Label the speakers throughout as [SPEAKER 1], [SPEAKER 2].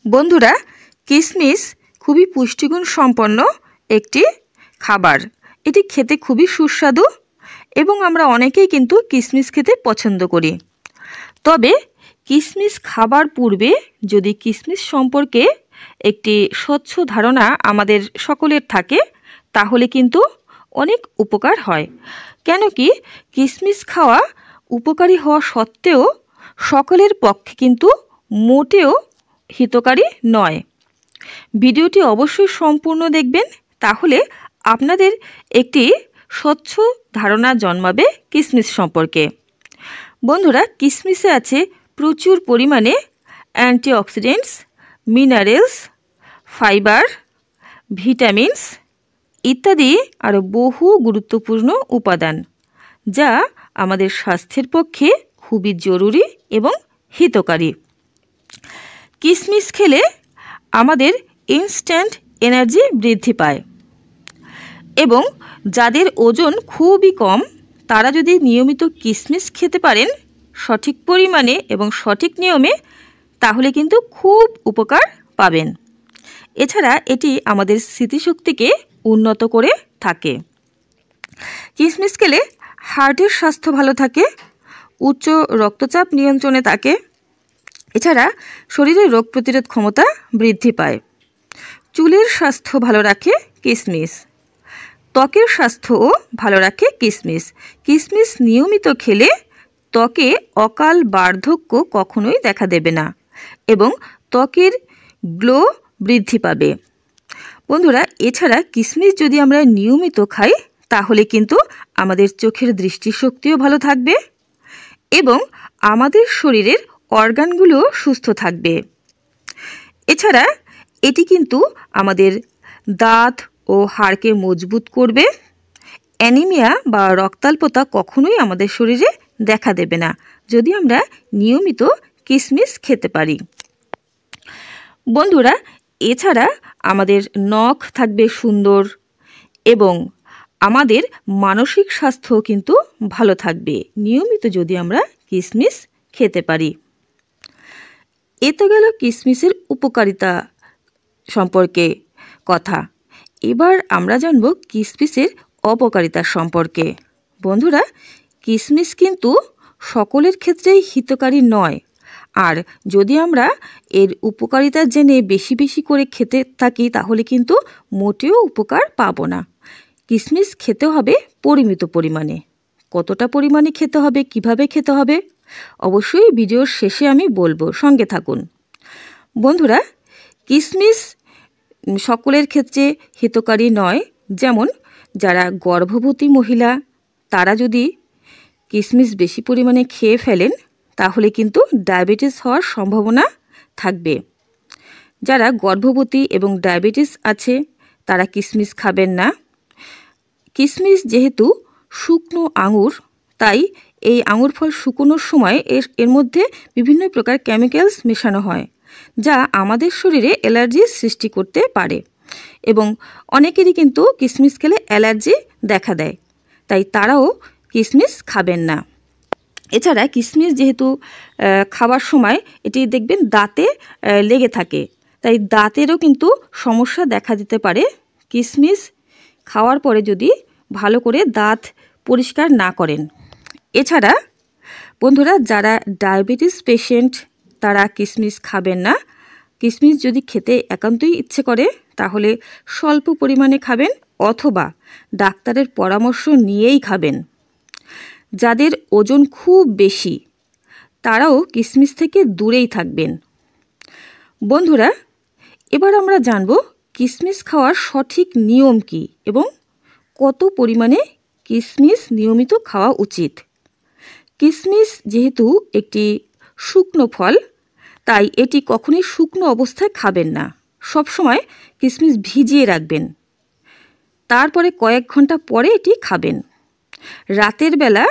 [SPEAKER 1] বন্ধুরা, কিশমিশ খুবই পুষ্টিগুণ সম্পন্ন একটি খাবার। এটি খেতে খুবই সুস্বাদু এবং আমরা অনেকেই কিন্তু কিশমিশ খেতে পছন্দ করি। তবে কিশমিশ খাবার পূর্বে যদি কিশমিশ সম্পর্কে একটি স্বচ্ছ ধারণা আমাদের সকলের থাকে তাহলে কিন্তু অনেক উপকার হয়। কেন কি কিশমিশ খাওয়া উপকারী হওয়া সত্ত্বেও সকলের পক্ষে কিন্তু মোটেও হিতকারী নয়। ভিডিওটি অবশ্যই সম্পূর্ণ দেখবেন, তাহলে আপনাদের একটি স্বচ্ছ ধারণা জন্মাবে কিশমিশ সম্পর্কে। বন্ধুরা, কিশমিশে আছে প্রচুর পরিমাণে অ্যান্টিঅক্সিডেন্টস, মিনারেলস, ফাইবার, ভিটামিনস ইত্যাদি আরও বহু গুরুত্বপূর্ণ উপাদান, যা আমাদের স্বাস্থ্যের পক্ষে খুবই জরুরি এবং হিতকারী। কিশমিশ খেলে আমাদের ইনস্ট্যান্ট এনার্জি বৃদ্ধি পায় এবং যাদের ওজন খুবই কম তারা যদি নিয়মিত কিশমিশ খেতে পারেন সঠিক পরিমাণে এবং সঠিক নিয়মে, তাহলে কিন্তু খুব উপকার পাবেন। এছাড়া এটি আমাদের স্মৃতিশক্তিকে উন্নত করে থাকে। কিশমিশ খেলে হার্টের স্বাস্থ্য ভালো থাকে, উচ্চ রক্তচাপ নিয়ন্ত্রণে থাকে। এছাড়া শরীরের রোগ প্রতিরোধ ক্ষমতা বৃদ্ধি পায়। চুলের স্বাস্থ্য ভালো রাখে কিশমিশ। ত্বকের স্বাস্থ্যও ভালো রাখে কিশমিশ। কিশমিশ নিয়মিত খেলে ত্বকে অকাল বার্ধক্য কখনোই দেখা দেবে না এবং ত্বকের গ্লো বৃদ্ধি পাবে। বন্ধুরা, এছাড়া কিশমিশ যদি আমরা নিয়মিত খাই তাহলে কিন্তু আমাদের চোখের দৃষ্টিশক্তিও ভালো থাকবে এবং আমাদের শরীরের অর্গানগুলো সুস্থ থাকবে। এছাড়া এটি কিন্তু আমাদের দাঁত ও হাড়কে মজবুত করবে। অ্যানিমিয়া বা রক্তাল্পতা কখনোই আমাদের শরীরে দেখা দেবে না যদি আমরা নিয়মিত কিশমিশ খেতে পারি। বন্ধুরা, এছাড়া আমাদের নখ থাকবে সুন্দর এবং আমাদের মানসিক স্বাস্থ্যও কিন্তু ভালো থাকবে নিয়মিত যদি আমরা কিশমিশ খেতে পারি। এ তো গেল কিশমিশের উপকারিতা সম্পর্কে কথা। এবার আমরা জানব কিশমিশের অপকারিতা সম্পর্কে। বন্ধুরা, কিশমিশ কিন্তু সকলের ক্ষেত্রেই হিতকারী নয়, আর যদি আমরা এর উপকারিতা জেনে বেশি বেশি করে খেতে থাকি তাহলে কিন্তু মোটেও উপকার পাবো না। কিশমিশ খেতে হবে পরিমিত পরিমাণে। কতটা পরিমাণে খেতে হবে, কিভাবে খেতে হবে, অবশ্যই ভিডিওর শেষে আমি বলবো, সঙ্গে থাকুন। বন্ধুরা, কিশমিশ সকলের ক্ষেত্রে হিতকারী নয়। যেমন যারা গর্ভবতী মহিলা তারা যদি কিশমিশ বেশি পরিমাণে খেয়ে ফেলেন তাহলে কিন্তু ডায়াবেটিস হওয়ার সম্ভাবনা থাকবে। যারা গর্ভবতী এবং ডায়াবেটিস আছে তারা কিশমিশ খাবেন না। কিশমিশ যেহেতু শুকনো আঙুর, তাই এই আঙুর ফল শুকোনোর সময় এর মধ্যে বিভিন্ন প্রকার কেমিক্যালস মেশানো হয় যা আমাদের শরীরে অ্যালার্জির সৃষ্টি করতে পারে এবং অনেকেরই কিন্তু কিশমিশ খেলে অ্যালার্জি দেখা দেয়, তাই তারাও কিশমিশ খাবেন না। এছাড়া কিশমিশ যেহেতু খাবার সময় এটি দেখবেন দাঁতে লেগে থাকে, তাই দাঁতেরও কিন্তু সমস্যা দেখা দিতে পারে কিশমিশ খাওয়ার পরে যদি ভালো করে দাঁত পরিষ্কার না করেন। এছাড়া বন্ধুরা, যারা ডায়াবেটিস পেশেন্ট তারা কিশমিশ খাবেন না। কিশমিশ যদি খেতে একান্তই ইচ্ছে করে তাহলে স্বল্প পরিমাণে খাবেন অথবা ডাক্তারের পরামর্শ নিয়েই খাবেন। যাদের ওজন খুব বেশি তারাও কিশমিশ থেকে দূরেই থাকবেন। বন্ধুরা, এবার আমরা জানব কিশমিশ খাওয়ার সঠিক নিয়ম কী এবং কত পরিমাণে কিশমিশ নিয়মিত খাওয়া উচিত। কিশমিশ যেহেতু একটি শুকনো ফল, তাই এটি কখনোই শুকনো অবস্থায় খাবেন না। সবসময় কিশমিশ ভিজিয়ে রাখবেন, তারপরে কয়েক ঘন্টা পরে এটি খাবেন। রাতের বেলা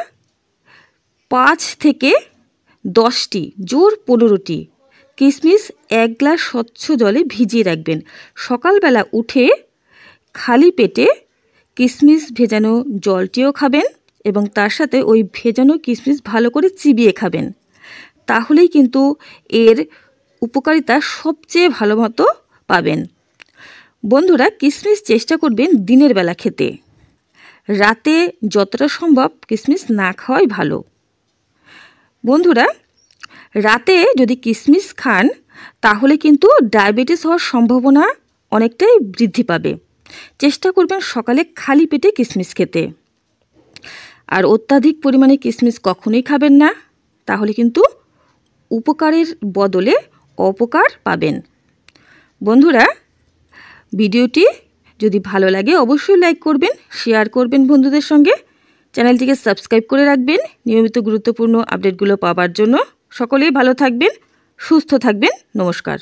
[SPEAKER 1] 5 থেকে 10টি, জোর 15টি কিশমিশ 1 গ্লাস স্বচ্ছ জলে ভিজিয়ে রাখবেন। সকালবেলা উঠে খালি পেটে কিশমিশ ভেজানো জলটিও খাবেন এবং তার সাথে ওই ভেজানো কিশমিশ ভালো করে চিবিয়ে খাবেন। তাহলেই কিন্তু এর উপকারিতা সবচেয়ে ভালো মতো পাবেন। বন্ধুরা, কিশমিশ চেষ্টা করবেন দিনের বেলা খেতে। রাতে যতটা সম্ভব কিশমিশ না খাওয়াই ভালো। বন্ধুরা, রাতে যদি কিশমিশ খান তাহলে কিন্তু ডায়াবেটিস হওয়ার সম্ভাবনা অনেকটাই বৃদ্ধি পাবে। চেষ্টা করবেন সকালে খালি পেটে কিশমিশ খেতে। আর অত্যাধিক পরিমাণে কিশমিশ কখনোই খাবেন না, তাহলে কিন্তু উপকারের বদলে অপকার পাবেন। বন্ধুরা, ভিডিওটি যদি ভালো লাগে অবশ্যই লাইক করবেন, শেয়ার করবেন বন্ধুদের সঙ্গে। চ্যানেলটিকে সাবস্ক্রাইব করে রাখবেন নিয়মিত গুরুত্বপূর্ণ আপডেটগুলো পাওয়ার জন্য। সকলেই ভালো থাকবেন, সুস্থ থাকবেন। নমস্কার।